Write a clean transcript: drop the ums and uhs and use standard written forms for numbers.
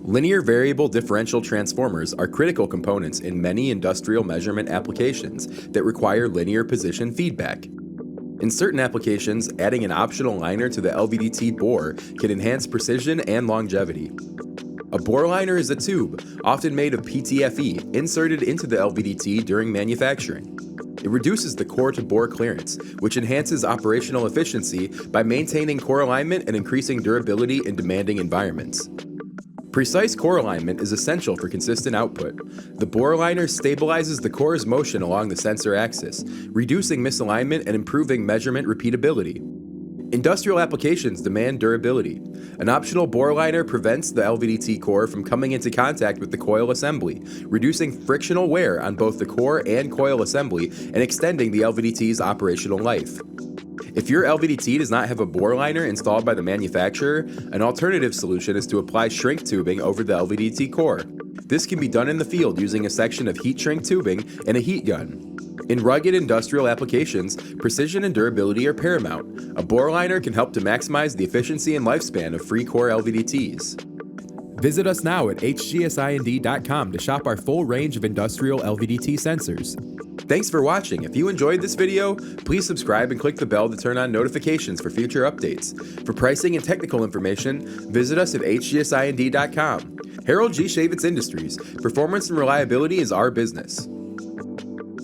Linear variable differential transformers are critical components in many industrial measurement applications that require linear position feedback. In certain applications, adding an optional liner to the LVDT bore can enhance precision and longevity. A bore liner is a tube, often made of PTFE, inserted into the LVDT during manufacturing. It reduces the core-to-bore clearance, which enhances operational efficiency by maintaining core alignment and increasing durability in demanding environments. Precise core alignment is essential for consistent output. The bore liner stabilizes the core's motion along the sensor axis, reducing misalignment and improving measurement repeatability. Industrial applications demand durability. An optional bore liner prevents the LVDT core from coming into contact with the coil assembly, reducing frictional wear on both the core and coil assembly and extending the LVDT's operational life. If your LVDT does not have a bore liner installed by the manufacturer, an alternative solution is to apply shrink tubing over the LVDT core. This can be done in the field using a section of heat shrink tubing and a heat gun. In rugged industrial applications, precision and durability are paramount. A bore liner can help to maximize the efficiency and lifespan of free core LVDTs. Visit us now at hgsind.com to shop our full range of industrial LVDT sensors. Thanks for watching. If you enjoyed this video, please subscribe and click the bell to turn on notifications for future updates. For pricing and technical information, visit us at hgsind.com. Harold G. Schaevitz Industries. Performance and reliability is our business.